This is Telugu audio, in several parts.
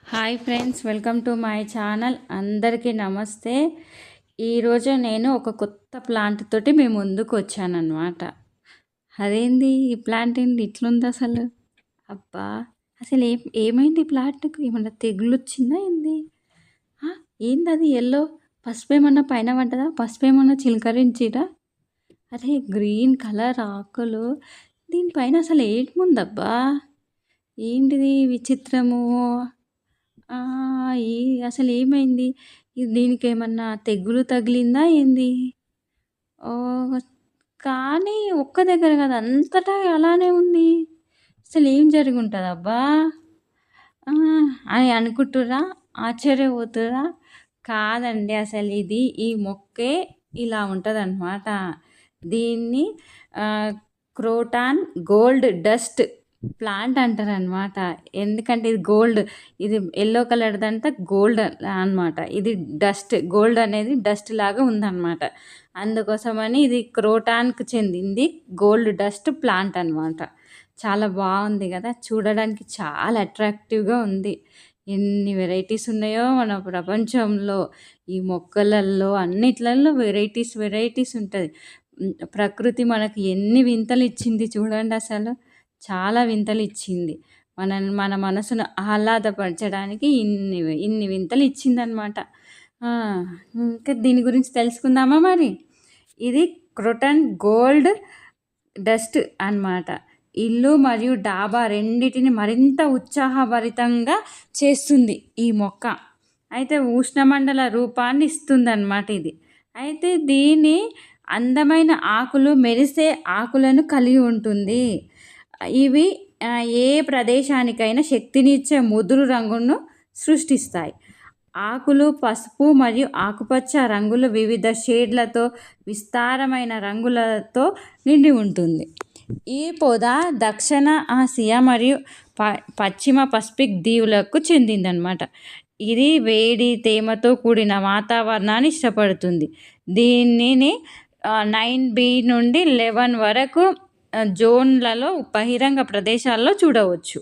Hi friends, welcome to my channel. అందరికీ నమస్తే. ఈరోజు నేను ఒక కొత్త ప్లాంట్ తోటి మీ ముందుకు వచ్చానన్నమాట. అదేంది ఈ ప్లాంట్ ఏంటి ఇట్లుంది అసలు? అబ్బా, అసలు ఏమైంది ఈ ప్లాంట్కు? ఏమన్నా తెగులు వచ్చిందా ఏంది? ఏంది అది ఎల్లో పసుపు ఏమన్నా పైన పడ్డదా? పసుపు ఏమన్నా చిలకరించిరా? అరే గ్రీన్ కలర్ ఆకులు, దీనిపైన అసలు ఏంటిముందబ్బా? ఏంటిది విచిత్రము? ఈ అసలేమైంది? దీనికేమన్నా తెగులు తగిలిందా ఏంది? ఓహ్! కానీ ఒక్క దగ్గర కాదు, అంతటా అలానే ఉంది. అసలేం జరిగుంటదబ్బా? అని అనుకుంటుర్రా? ఆశ్చర్యపోతుర్రా? కాదండి, అసలిది ఈ మొక్కే ఇలా ఉంటదనమాట. దీన్ని క్రోటాన్ గోల్డ్ డస్ట్ ప్లాంట్ అంటారనమాట. ఎందుకంటే ఇది గోల్డ్, ఇది ఎల్లో కలర్దంతా గోల్డ్ అనమాట. ఇది డస్ట్, గోల్డ్ అనేది డస్ట్ లాగా ఉందన్నమాట. అందుకోసమని ఇది క్రోటాన్కి చెందింది గోల్డ్ డస్ట్ ప్లాంట్ అనమాట. చాలా బాగుంది కదా, చూడడానికి చాలా అట్రాక్టివ్గా ఉంది. ఎన్ని వెరైటీస్ ఉన్నాయో మన ప్రపంచంలో, ఈ మొక్కలల్లో అన్నిట్లలో వెరైటీస్ ఉంటుంది. ప్రకృతి మనకి ఎన్ని వింతలు ఇచ్చింది చూడండి అసలు. చాలా వింతలు ఇచ్చింది. మన మనసును ఆహ్లాదపరచడానికి ఇన్ని వింతలు ఇచ్చిందనమాట. ఇంకా దీని గురించి తెలుసుకుందామా మరి? ఇది క్రోటాన్ గోల్డ్ డస్ట్ అన్నమాట. ఇల్లు మరియు డాబా రెండిటిని మరింత ఉత్సాహభరితంగా చేస్తుంది ఈ మొక్క. అయితే ఉష్ణమండల రూపాన్ని ఇస్తుందన్నమాట ఇది. అయితే దీని అందమైన ఆకులు, మెరిసే ఆకులను కలిగి ఉంటుంది. ఇవి ఏ ప్రదేశానికైనా శక్తినిచ్చే ముదురు రంగును సృష్టిస్తాయి. ఆకులు పసుపు మరియు ఆకుపచ్చ రంగులు వివిధ షేడ్లతో, విస్తారమైన రంగులతో నిండి ఉంటుంది. ఈ పొద దక్షిణ ఆసియా మరియు పశ్చిమ పసిఫిక్ దీవులకు చెందిందనమాట. ఇది వేడి, తేమతో కూడిన వాతావరణాన్ని ఇష్టపడుతుంది. దీనిని 9B నుండి 11 వరకు జోన్లలో బహిరంగ ప్రదేశాల్లో చూడవచ్చు.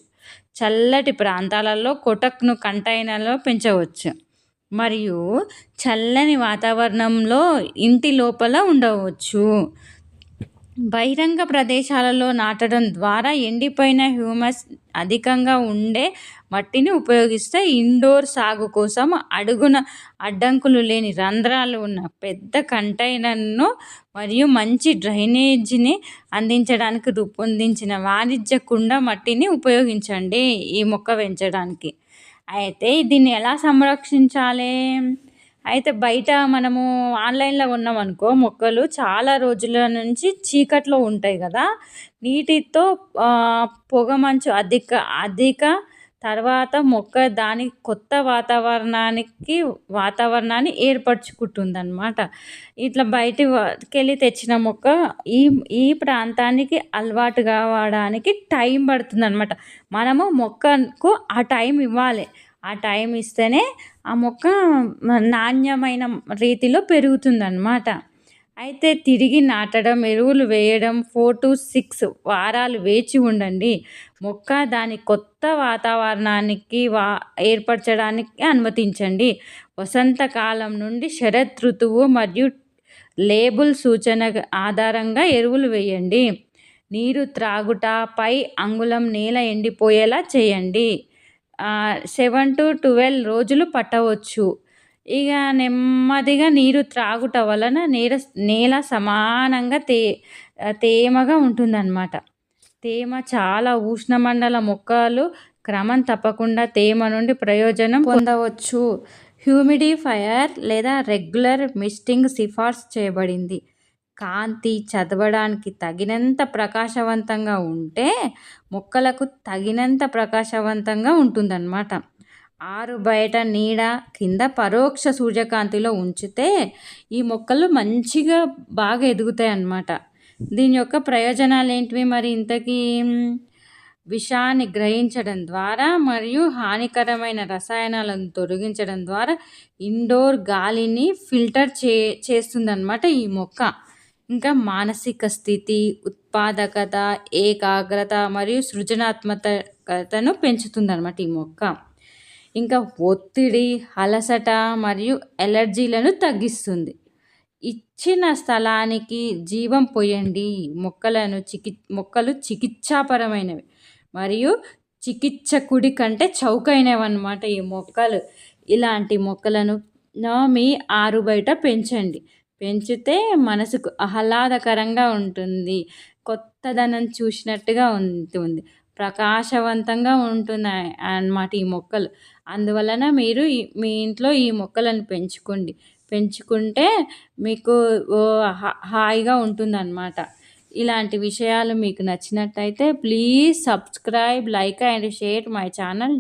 చల్లటి ప్రాంతాలలో కొటక్ను కంటైనర్లో పెంచవచ్చు మరియు చల్లని వాతావరణంలో ఇంటి లోపల ఉండవచ్చు. బహిరంగ ప్రదేశాలలో నాటడం ద్వారా ఎండిపోయిన హ్యూమస్ అధికంగా ఉండే మట్టిని ఉపయోగిస్తే ఇండోర్ సాగు కోసం అడుగున అడ్డంకులు లేని రంధ్రాలు ఉన్న పెద్ద కంటైనర్ను మరియు మంచి డ్రైనేజీని అందించడానికి రూపొందించిన వాణిజ్య కుండ మట్టిని ఉపయోగించండి ఈ మొక్క పెంచడానికి. అయితే దీన్ని ఎలా సంరక్షించాలి? అయితే బయట మనము ఆన్లైన్లో కొన్నామనుకో, మొక్కలు చాలా రోజుల నుంచి చీకట్లో ఉంటాయి కదా, నీటితో పొగమంచు అధిక తర్వాత మొక్క దాని కొత్త వాతావరణాన్ని ఏర్పరచుకుంటుందన్నమాట. ఇట్లా బయటికి వెళ్ళి తెచ్చిన మొక్క ఈ ప్రాంతానికి అలవాటు కావడానికి టైం పడుతుందన్నమాట. మనము మొక్కకు ఆ టైం ఇవ్వాలి. ఆ టైం ఇస్తేనే ఆ మొక్క నాణ్యమైన రీతిలో పెరుగుతుందన్నమాట. అయితే తిరిగి నాటడం, ఎరువులు వేయడం 4 to 6 వారాలు వేచి ఉండండి. మొక్క దాని కొత్త వాతావరణానికి ఏర్పరచడానికి అనుమతించండి. వసంతకాలం నుండి శరత్ ఋతువు మరియు లేబుల్ సూచన ఆధారంగా ఎరువులు వేయండి. నీరు త్రాగుట పై అంగుళం నేల ఎండిపోయేలా చేయండి. 7 to 12 రోజులు పట్టవచ్చు. ఇక నెమ్మదిగా నీరు త్రాగుట వలన నేల సమానంగా తేమగా ఉంటుందన్నమాట. తేమ చాలా ఉష్ణమండల మొక్కలు క్రమం తప్పకుండా తేమ నుండి ప్రయోజనం పొందవచ్చు. హ్యూమిడిఫైయర్ లేదా రెగ్యులర్ మిస్టింగ్ సిఫార్సు చేయబడింది. కాంతి చదవడానికి తగినంత ప్రకాశవంతంగా ఉంటే మొక్కలకు తగినంత ప్రకాశవంతంగా ఉంటుందన్నమాట. ఆరు బయట నీడ కింద పరోక్ష సూర్యకాంతిలో ఉంచితే ఈ మొక్కలు మంచిగా బాగా ఎదుగుతాయి అన్నమాట. దీని యొక్క ప్రయోజనాలు ఏంటివి మరి? ఇంతకీ విషాన్ని గ్రహించడం ద్వారా మరియు హానికరమైన రసాయనాలను తొలగించడం ద్వారా ఇండోర్ గాలిని ఫిల్టర్ చేస్తుందన్నమాట ఈ మొక్క. ఇంకా మానసిక స్థితి, ఉత్పాదకత, ఏకాగ్రత మరియు సృజనాత్మకతను పెంచుతుందన్నమాట ఈ మొక్క. ఇంకా ఒత్తిడి, అలసట మరియు ఎలర్జీలను తగ్గిస్తుంది. ఇచ్చిన స్థలానికి జీవం పోయండి. మొక్కలు చికిత్సాపరమైనవి మరియు చికిత్సకుడి కంటే చౌకైనవన్నమాట ఈ మొక్కలు. ఇలాంటి మొక్కలను మీ ఆరు బయట పెంచండి. పెంచితే మనసుకు ఆహ్లాదకరంగా ఉంటుంది. కొత్తదనం చూసినట్టుగా ఉంటుంది. ప్రకాశవంతంగా ఉంటున్నాయి అన్నమాట ఈ మొక్కలు. అందువలన మీరు మీ ఇంట్లో ఈ మొక్కలను పెంచుకుంటే మీకు హాయిగా ఉంటుందన్నమాట. ఇలాంటి విషయాలు మీకు నచ్చినట్టయితే please subscribe, like and share my channel.